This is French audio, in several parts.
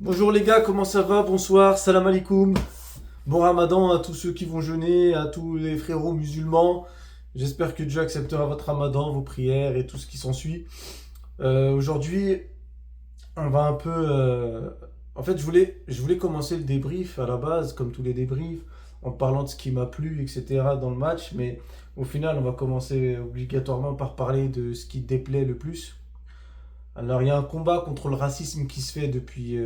Bonjour les gars, comment ça va? Bonsoir, salam alaikum. Bon ramadan à tous ceux qui vont jeûner, à tous les frérots musulmans. J'espère que Dieu acceptera votre ramadan, vos prières et tout ce qui s'ensuit. Aujourd'hui, on va un peu... En fait, je voulais commencer le débrief à la base, comme tous les débriefs, en parlant de ce qui m'a plu, etc. dans le match. Mais au final, on va commencer obligatoirement par parler de ce qui déplaît le plus. Alors, il y a un combat contre le racisme qui se fait depuis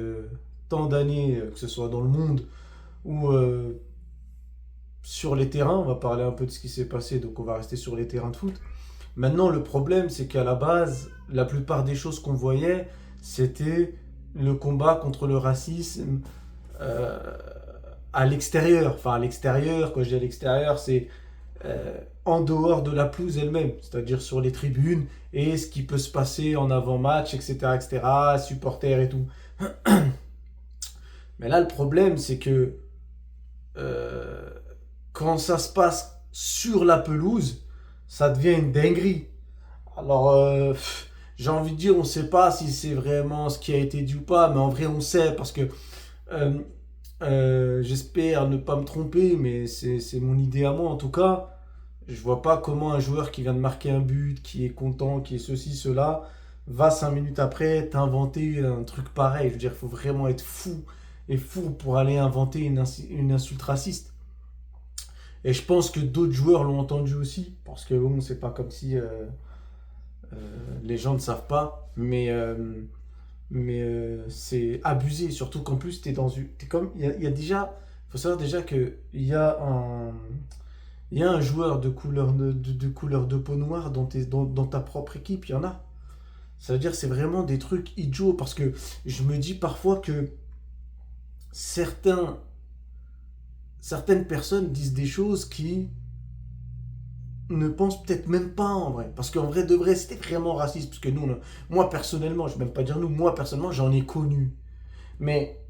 tant d'années, que ce soit dans le monde ou sur les terrains. On va parler un peu de ce qui s'est passé, donc on va rester sur les terrains de foot. Maintenant, le problème, c'est qu'à la base, la plupart des choses qu'on voyait, c'était le combat contre le racisme euh, à l'extérieur. Enfin, à l'extérieur, quand je dis à l'extérieur, c'est en dehors de la pelouse elle-même, c'est-à-dire sur les tribunes et ce qui peut se passer en avant-match, etc., etc., supporters et tout. Mais là, le problème, c'est que euh, quand ça se passe sur la pelouse, ça devient une dinguerie. Alors, j'ai envie de dire, on ne sait pas si c'est vraiment ce qui a été dit ou pas, mais en vrai, on sait parce que euh, j'espère ne pas me tromper, mais c'est mon idée à moi en tout cas. Je vois pas comment un joueur qui vient de marquer un but, qui est content, qui est ceci, cela, va 5 minutes après t'inventer un truc pareil. Je veux dire, il faut vraiment être fou et fou pour aller inventer une insulte raciste. Et je pense que d'autres joueurs l'ont entendu aussi, parce que bon, c'est pas comme si les gens ne savent pas, mais c'est abusé, surtout qu'en plus t'es dans une, t'es comme, il y a déjà, faut savoir déjà que il y a un joueur de couleur de peau noire dans ta propre équipe, il y en a. Ça veut dire que c'est vraiment des trucs idiots parce que je me dis parfois que certains, certaines personnes disent des choses qui ne pensent peut-être même pas en vrai. Parce qu'en vrai de vrai, c'était vraiment raciste. Parce que nous, moi personnellement, je ne vais même pas dire nous, moi personnellement, j'en ai connu. Mais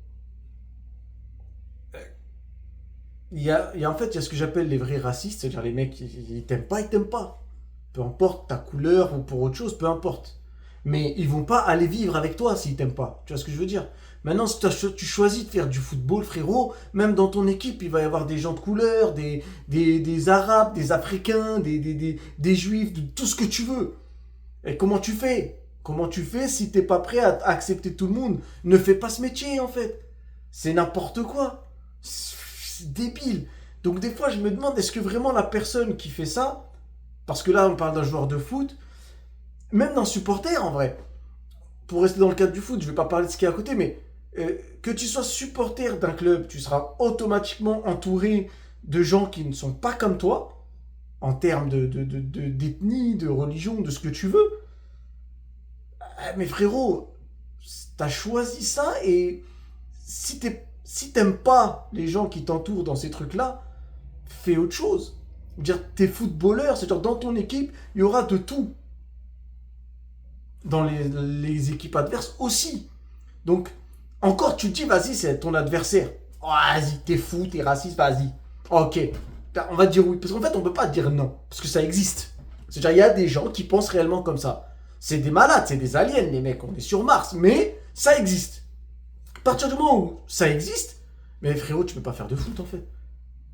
en fait, il y a ce que j'appelle les vrais racistes, c'est-à-dire les mecs, ils t'aiment pas, ils t'aiment pas. Peu importe ta couleur ou pour autre chose, peu importe. Mais ils vont pas aller vivre avec toi s'ils t'aiment pas. Tu vois ce que je veux dire? Maintenant, si tu choisis de faire du football, frérot, même dans ton équipe, il va y avoir des gens de couleur, des Arabes, des Africains, des Juifs, tout ce que tu veux. Et comment tu fais? Comment tu fais si t'es pas prêt à accepter tout le monde? Ne fais pas ce métier, en fait. C'est n'importe quoi. C'est débile. Donc des fois, je me demande, est-ce que vraiment la personne qui fait ça, parce que là, on parle d'un joueur de foot, même d'un supporter en vrai, pour rester dans le cadre du foot, je vais pas parler de ce qui est à côté, mais que tu sois supporter d'un club, tu seras automatiquement entouré de gens qui ne sont pas comme toi, en termes d'ethnie, de religion, de ce que tu veux. Mais frérot, t'as choisi ça et si t'aimes pas les gens qui t'entourent dans ces trucs-là, fais autre chose. Je veux dire, t'es footballeur, c'est-à-dire dans ton équipe, il y aura de tout. Dans les équipes adverses aussi. Donc, encore, tu te dis, vas-y, c'est ton adversaire. Oh, vas-y, t'es fou, t'es raciste, vas-y. Ok, on va dire oui. Parce qu'en fait, on peut pas dire non. Parce que ça existe. C'est-à-dire, il y a des gens qui pensent réellement comme ça. C'est des malades, c'est des aliens, les mecs. On est sur Mars. Mais ça existe. À partir du moment où ça existe, mais frérot, tu peux pas faire de foot en fait.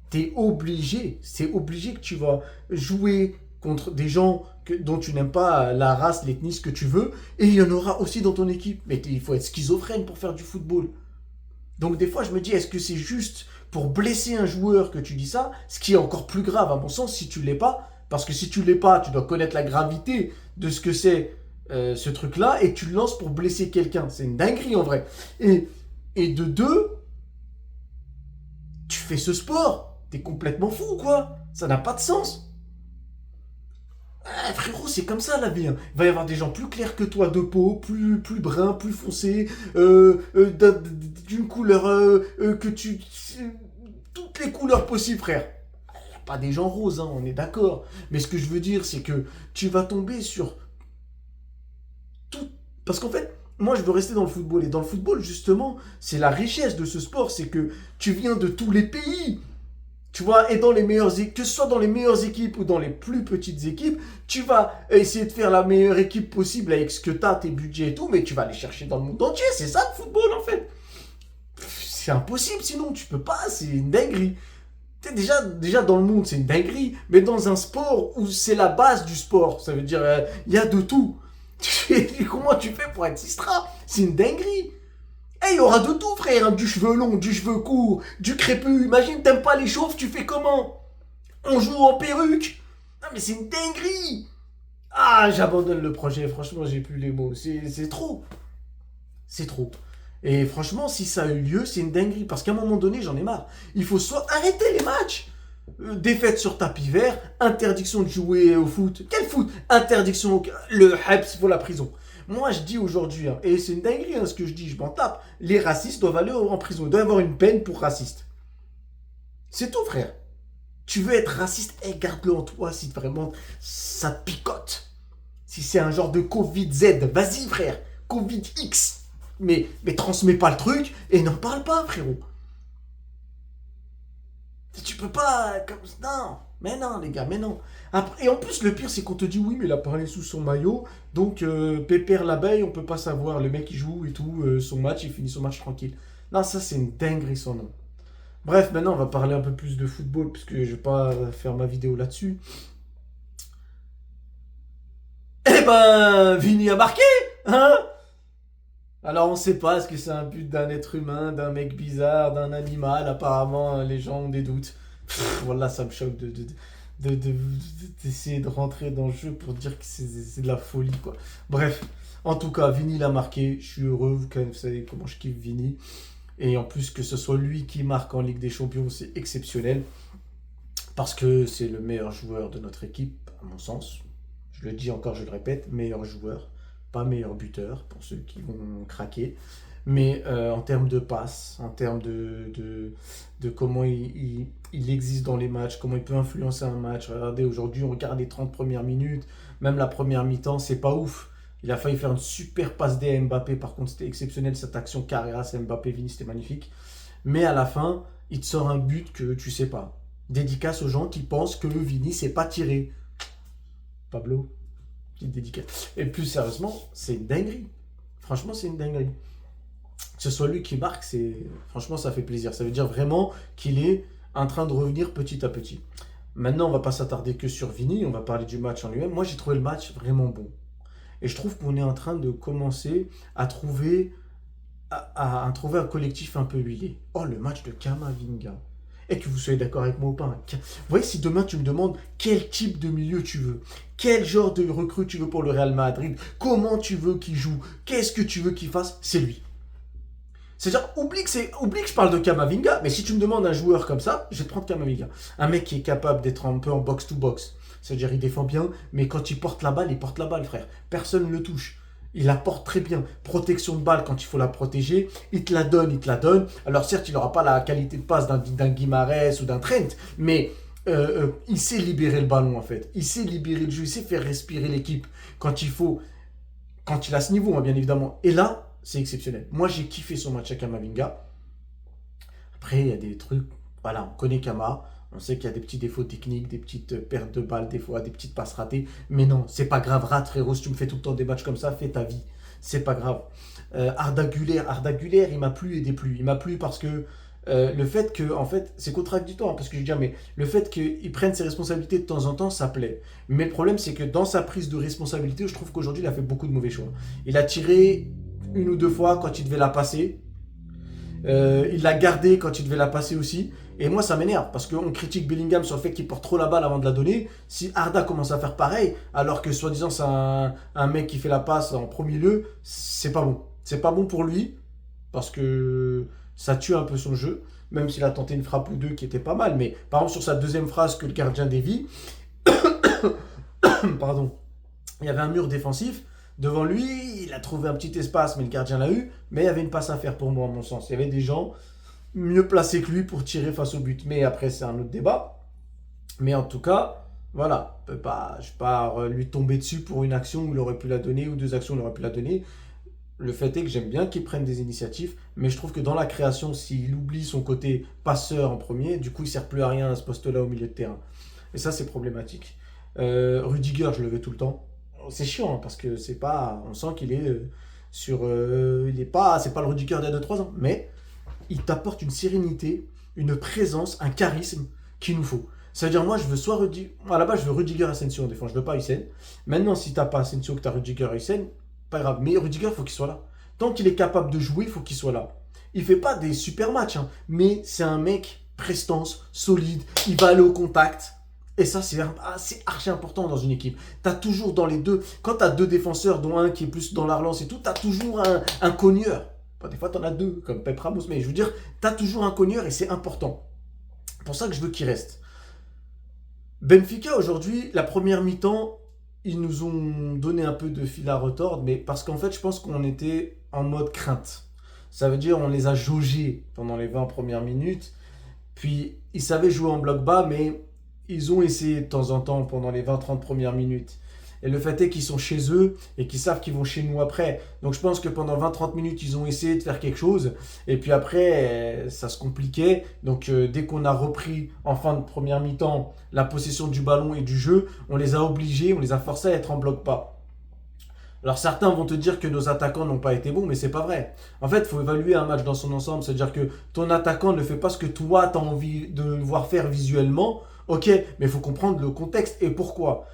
T'es obligé, c'est obligé que tu vas jouer contre des gens dont tu n'aimes pas la race, l'ethnie, ce que tu veux, et il y en aura aussi dans ton équipe. Mais il faut être schizophrène pour faire du football. Donc des fois, je me dis, est-ce que c'est juste pour blesser un joueur que tu dis ça? Ce qui est encore plus grave, à mon sens, si tu l'es pas. Parce que si tu l'es pas, tu dois connaître la gravité de ce que c'est ce truc-là, et tu le lances pour blesser quelqu'un. C'est une dinguerie en vrai. Et de deux, tu fais ce sport. T'es complètement fou, quoi. Ça n'a pas de sens. Ah, frérot, c'est comme ça la vie, hein. Il va y avoir des gens plus clairs que toi de peau, plus bruns, plus foncés, d'une couleur que tu. Toutes les couleurs possibles, frère. Il n'y a pas des gens roses, hein, on est d'accord. Mais ce que je veux dire, c'est que tu vas tomber sur tout. Parce qu'en fait, moi je veux rester dans le football. Et dans le football, justement, c'est la richesse de ce sport, c'est que tu viens de tous les pays. Tu vois, et dans les meilleures équipes, que ce soit dans les meilleures équipes ou dans les plus petites équipes, tu vas essayer de faire la meilleure équipe possible avec ce que tu as, tes budgets et tout, mais tu vas aller chercher dans le monde entier. C'est ça le football en fait. c'est impossible, sinon tu peux pas, c'est une dinguerie. Déjà dans le monde, c'est une dinguerie, mais dans un sport où c'est la base du sport, ça veut dire, il y a de tout. Comment tu fais pour être Sistra? C'est une dinguerie. Eh, il y aura de tout, frère, hein, du cheveu long, du cheveu court, du crépus. Imagine, t'aimes pas les chauves, tu fais comment? On joue en perruque. Non, mais c'est une dinguerie. Ah, j'abandonne le projet, franchement, j'ai plus les mots. C'est trop. C'est trop. Et franchement, si ça a eu lieu, c'est une dinguerie. Parce qu'à un moment donné, j'en ai marre. Il faut soit arrêter les matchs. Défaite sur tapis vert, interdiction de jouer au foot. Quel foot? Interdiction, le Habs pour la prison. Moi, je dis aujourd'hui, hein, et c'est une dinguerie hein, ce que je dis, je m'en tape, les racistes doivent aller en prison. Il doit y avoir une peine pour raciste. C'est tout, frère. Tu veux être raciste, eh, garde-le en toi si vraiment ça te picote. Si c'est un genre de Covid-Z, vas-y, frère. Covid-X. Mais transmets pas le truc et n'en parle pas, frérot. Tu peux pas. Non, mais non, les gars, mais non. Après, et en plus, le pire, c'est qu'on te dit oui, mais il a parlé sous son maillot. Donc, Pépère l'abeille, on peut pas savoir. Le mec, il joue et tout, son match, il finit son match tranquille. Non, ça, c'est une dinguerie, son nom. Bref, maintenant, on va parler un peu plus de football, puisque je vais pas faire ma vidéo là-dessus. Eh ben, Vini a marqué, hein? Alors on sait pas, est-ce que c'est un but d'un être humain, d'un mec bizarre, d'un animal? Apparemment, les gens ont des doutes. Voilà, ça me choque d'essayer de rentrer dans le jeu pour dire que c'est de la folie, quoi. Bref, en tout cas, Vini l'a marqué, je suis heureux, vous savez comment je kiffe Vini. Et en plus que ce soit lui qui marque en Ligue des Champions, c'est exceptionnel. Parce que c'est le meilleur joueur de notre équipe, à mon sens. Je le dis encore, je le répète, meilleur joueur, pas meilleur buteur, pour ceux qui vont craquer. Mais en termes de passe, en termes de comment il existe dans les matchs, comment il peut influencer un match. Regardez, aujourd'hui, on regarde les 30 premières minutes, même la première mi-temps, c'est pas ouf. Il a failli faire une super passe D à Mbappé, par contre, c'était exceptionnel cette action Carreras, Mbappé-Vini, c'était magnifique. Mais à la fin, il te sort un but que tu sais pas. Dédicace aux gens qui pensent que Vini s'est pas tiré. Pablo, petite dédicace. Et plus sérieusement, c'est une dinguerie. Franchement, c'est une dinguerie. Que ce soit lui qui marque, franchement, ça fait plaisir. Ça veut dire vraiment qu'il est en train de revenir petit à petit. Maintenant, on va pas s'attarder que sur Vini, on va parler du match en lui-même. Moi, j'ai trouvé le match vraiment bon. Et je trouve qu'on est en train de commencer à trouver, à trouver un collectif un peu huilé. Oh, le match de Kamavinga. Et que vous soyez d'accord avec moi ou pas. Vous voyez, si demain tu me demandes quel type de milieu tu veux, quel genre de recrue tu veux pour le Real Madrid, comment tu veux qu'il joue, qu'est-ce que tu veux qu'il fasse, c'est lui. C'est-à-dire, oublie que je parle de Kamavinga, mais si tu me demandes un joueur comme ça, je vais te prendre Kamavinga. Un mec qui est capable d'être un peu en box-to-box. C'est-à-dire, il défend bien, mais quand il porte la balle, frère. Personne ne le touche. Il la porte très bien. Protection de balle quand il faut la protéger. Il te la donne. Alors certes, il n'aura pas la qualité de passe d'un Guimarães ou d'un Trent, mais il sait libérer le ballon en fait. Il sait libérer le jeu, il sait faire respirer l'équipe quand il faut, quand il a ce niveau, hein, bien évidemment. Et là, c'est exceptionnel. Moi, j'ai kiffé son match à Kamavinga. Après, il y a des trucs, voilà, on connaît Kama. On sait qu'il y a des petits défauts techniques, des petites pertes de balles, des fois, des petites passes ratées. Mais non, c'est pas grave, rate frérot. Si tu me fais tout le temps des matchs comme ça, fais ta vie. C'est pas grave. Arda Güler, il m'a plu et déplu. Il m'a plu parce que le fait que, en fait, c'est contradictoire, parce que je veux dire, mais le fait qu'il prenne ses responsabilités de temps en temps, ça plaît. Mais le problème, c'est que dans sa prise de responsabilité, je trouve qu'aujourd'hui, il a fait beaucoup de mauvais choix. Il a tiré une ou deux fois quand il devait la passer. Il l'a gardée quand il devait la passer aussi. Et moi, ça m'énerve parce qu'on critique Bellingham sur le fait qu'il porte trop la balle avant de la donner. Si Arda commence à faire pareil, alors que soi-disant c'est un mec qui fait la passe en premier lieu, c'est pas bon. C'est pas bon pour lui parce que ça tue un peu son jeu. Même s'il a tenté une frappe ou deux qui était pas mal. Mais par exemple, sur sa deuxième phrase que le gardien dévie, pardon, il y avait un mur défensif. Devant lui, il a trouvé un petit espace, mais le gardien l'a eu. Mais il y avait une passe à faire pour moi, à mon sens. Il y avait des gens mieux placés que lui pour tirer face au but. Mais après, c'est un autre débat. Mais en tout cas, voilà. Je ne vais pas lui tomber dessus pour une action où il aurait pu la donner, ou deux actions où il aurait pu la donner. Le fait est que j'aime bien qu'il prenne des initiatives. Mais je trouve que dans la création, s'il oublie son côté passeur en premier, du coup, il ne sert plus à rien à ce poste-là au milieu de terrain. Et ça, c'est problématique. Rudiger, je le veux tout le temps. C'est chiant hein, parce que c'est pas, on sent qu'il est sur, il est pas, c'est pas le Rudiger d'il y a 2-3 ans, mais il t'apporte une sérénité, une présence, un charisme qu'il nous faut. Ça veut dire, moi, je veux soit Rudiger. À la base, je veux Rudiger Asensio en défense. Je veux pas Hussein. Maintenant, si t'as pas Asensio, que t'as Rudiger Hussein, pas grave. Mais Rudiger, il faut qu'il soit là. Tant qu'il est capable de jouer, il faut qu'il soit là. Il fait pas des super matchs, hein, mais c'est un mec prestance, solide. Il va aller au contact. Et ça, c'est archi important dans une équipe. T'as toujours dans les deux. Quand t'as deux défenseurs, dont un qui est plus dans la relance et tout, t'as toujours un cogneur. Enfin, des fois, t'en as deux, comme Pep Ramos. Mais je veux dire, t'as toujours un cogneur et c'est important. C'est pour ça que je veux qu'il reste. Benfica, aujourd'hui, la première mi-temps, ils nous ont donné un peu de fil à retordre, mais parce qu'en fait, je pense qu'on était en mode crainte. Ça veut dire on les a jaugés pendant les 20 premières minutes, puis ils savaient jouer en bloc bas, mais ils ont essayé de temps en temps pendant les 20-30 premières minutes. Et le fait est qu'ils sont chez eux et qu'ils savent qu'ils vont chez nous après. Donc je pense que pendant 20-30 minutes, ils ont essayé de faire quelque chose. Et puis après, ça se compliquait. Donc dès qu'on a repris en fin de première mi-temps la possession du ballon et du jeu, on les a obligés, on les a forcés à être en bloc bas. Alors certains vont te dire que nos attaquants n'ont pas été bons, mais c'est pas vrai. En fait, il faut évaluer un match dans son ensemble. C'est-à-dire que ton attaquant ne fait pas ce que toi, tu as envie de le voir faire visuellement. Ok, mais il faut comprendre le contexte et pourquoi.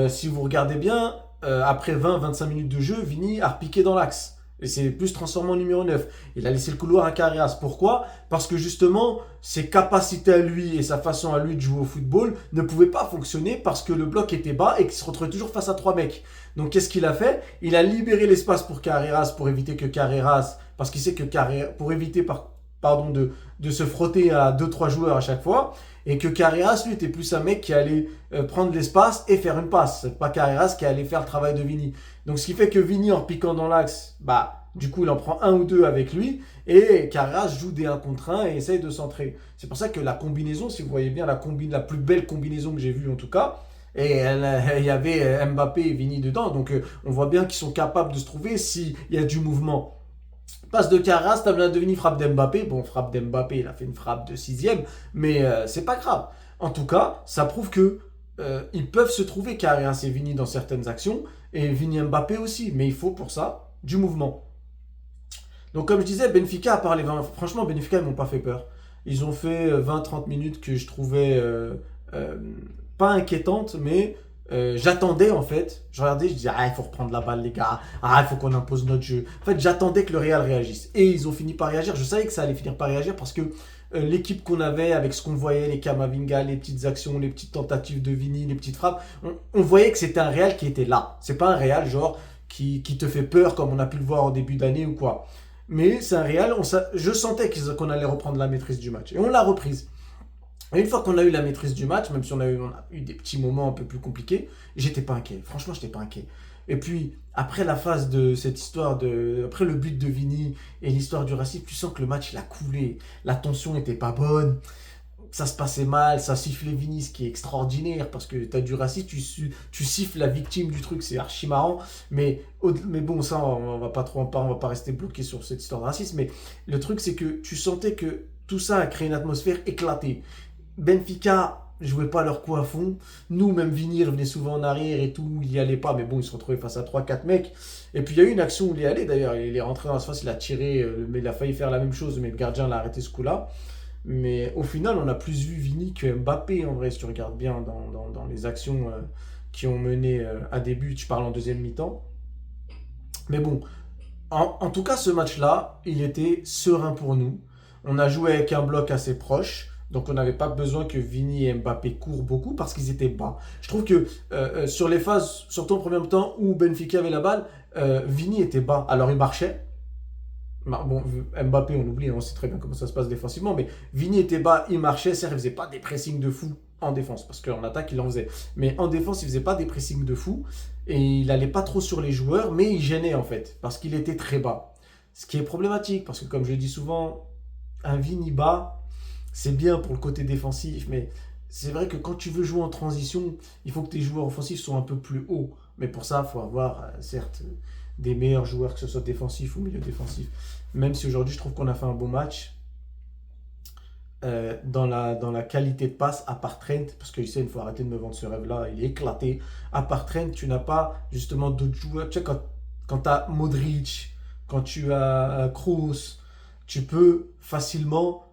Si vous regardez bien, après 20-25 minutes de jeu, Vini a repiqué dans l'axe. Et c'est plus transformé en numéro 9. Il a laissé le couloir à Carreras. Pourquoi? Parce que justement, ses capacités à lui et sa façon à lui de jouer au football ne pouvaient pas fonctionner parce que le bloc était bas et qu'il se retrouvait toujours face à trois mecs. Donc qu'est-ce qu'il a fait? Il a libéré l'espace pour Carreras pour éviter que Carreras, parce qu'il sait que Carreras, pour éviter de se frotter à 2-3 joueurs à chaque fois, et que Carreras, lui, était plus un mec qui allait prendre l'espace et faire une passe. C'est pas Carreras qui allait faire le travail de Vini. Donc ce qui fait que Vini, en piquant dans l'axe, du coup, il en prend un ou deux avec lui, et Carreras joue des 1 contre 1 et essaye de centrer. C'est pour ça que la combinaison, si vous voyez bien, la plus belle combinaison que j'ai vue en tout cas, et il y avait Mbappé et Vini dedans, donc on voit bien qu'ils sont capables de se trouver s'il y a du mouvement. Passe de Carras, Tableau de Vini, frappe d'Mbappé. Bon, frappe d'Mbappé, il a fait une frappe de 6ème, mais c'est pas grave. En tout cas, ça prouve que ils peuvent se trouver Carras et Vini dans certaines actions, et Vini Mbappé aussi, mais il faut pour ça du mouvement. Donc comme je disais, Benfica, à part les 20, franchement, Benfica, ils m'ont pas fait peur. Ils ont fait 20-30 minutes que je trouvais pas inquiétantes, mais j'attendais en fait. Je regardais, je disais, il faut reprendre la balle, les gars. Il faut qu'on impose notre jeu. En fait, j'attendais que le Real réagisse. Et ils ont fini par réagir. Je savais que ça allait finir par réagir parce que l'équipe qu'on avait, avec ce qu'on voyait, les Camavinga, les petites actions, les petites tentatives de Vini, les petites frappes, on voyait que c'était un Real qui était là. C'est pas un Real genre qui te fait peur comme on a pu le voir en début d'année ou quoi. Mais c'est un Real, je sentais qu'on allait reprendre la maîtrise du match. Et on l'a reprise. Et une fois qu'on a eu la maîtrise du match, même si on a eu des petits moments un peu plus compliqués, j'étais pas inquiet. Franchement, j'étais pas inquiet. Et puis, après la phase de cette histoire, après le but de Vini et l'histoire du racisme, tu sens que le match, il a coulé. La tension était pas bonne. Ça se passait mal, ça sifflait Vini, ce qui est extraordinaire, parce que tu as du racisme, tu siffles la victime du truc, c'est archi marrant. Mais bon, ça, on va pas trop en parler, on va pas rester bloqué sur cette histoire de racisme. Mais le truc, c'est que tu sentais que tout ça a créé une atmosphère éclatée. Benfica jouait pas leur coup à fond. Nous, même Vini revenait souvent en arrière et tout, il y allait pas, mais bon, il se retrouvait face à 3-4 mecs. Et puis il y a eu une action où il y allait d'ailleurs, il est rentré dans la surface, il a tiré, mais il a failli faire la même chose, mais le gardien l'a arrêté ce coup-là. Mais au final, on a plus vu Vini que Mbappé en vrai, si tu regardes bien dans les actions qui ont mené à des buts, je parle en deuxième mi-temps. Mais bon, en tout cas, ce match-là, il était serein pour nous. On a joué avec un bloc assez proche. Donc on n'avait pas besoin que Vini et Mbappé courent beaucoup parce qu'ils étaient bas. Je trouve que sur les phases, surtout en premier temps où Benfica avait la balle, Vini était bas. Alors il marchait. Bon, Mbappé, on oublie, on sait très bien comment ça se passe défensivement, mais Vini était bas, il marchait, certes, il faisait pas des pressings de fou en défense, parce qu'en attaque, il en faisait. Mais en défense, il faisait pas des pressings de fou, et il allait pas trop sur les joueurs, mais il gênait en fait, parce qu'il était très bas. Ce qui est problématique, parce que comme je le dis souvent, un Vini bas, c'est bien pour le côté défensif, mais c'est vrai que quand tu veux jouer en transition, il faut que tes joueurs offensifs soient un peu plus hauts. Mais pour ça, il faut avoir, certes, des meilleurs joueurs, que ce soit défensif ou milieu défensif. Même si aujourd'hui, je trouve qu'on a fait un bon match dans la qualité de passe, à part Trent, parce que il faut arrêter de me vendre ce rêve-là, il est éclaté. À part Trent, tu n'as pas justement d'autres joueurs. Tu sais, quand tu as Modric, quand tu as Kroos, tu peux facilement,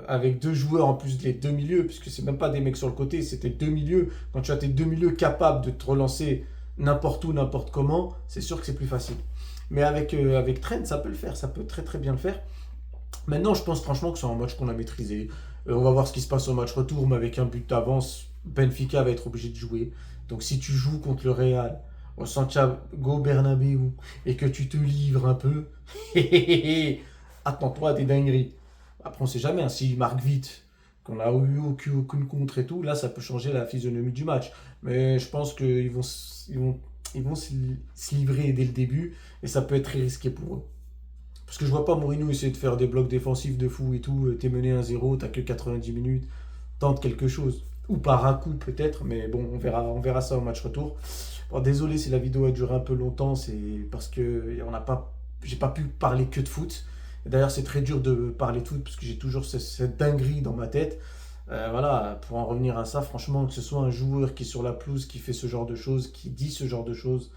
avec deux joueurs en plus, les deux milieux, puisque c'est même pas des mecs sur le côté, c'était deux milieux. Quand tu as tes deux milieux capables de te relancer n'importe où, n'importe comment, c'est sûr que c'est plus facile. Mais avec Trent, ça peut le faire, ça peut très très bien le faire. Maintenant, je pense franchement que c'est un match qu'on a maîtrisé. On va voir ce qui se passe au match retour, mais avec un but d'avance, Benfica va être obligé de jouer. Donc si tu joues contre le Real au Santiago Bernabéu et que tu te livres un peu, attends-toi à des dingueries. Après, on sait jamais, hein, s'ils marquent vite, qu'on a eu aucune contre et tout, là, ça peut changer la physionomie du match. Mais je pense qu'ils vont, ils vont se livrer dès le début et ça peut être très risqué pour eux. Parce que je vois pas Mourinho essayer de faire des blocs défensifs de fou et tout. T'es mené 1-0, t'as que 90 minutes, tente quelque chose. Ou par un coup peut-être, mais bon, on verra ça au match retour. Bon, désolé si la vidéo a duré un peu longtemps, c'est parce que j'ai pas pu parler que de foot. D'ailleurs, c'est très dur de parler de foot parce que j'ai toujours cette dinguerie dans ma tête. Voilà, pour en revenir à ça, franchement, que ce soit un joueur qui est sur la pelouse, qui fait ce genre de choses, qui dit ce genre de choses,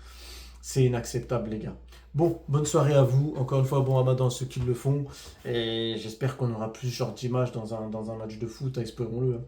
c'est inacceptable, les gars. Bon, bonne soirée à vous. Encore une fois, bon ramadan à ceux qui le font. Et j'espère qu'on aura plus ce genre d'images dans un match de foot, espérons-le, hein.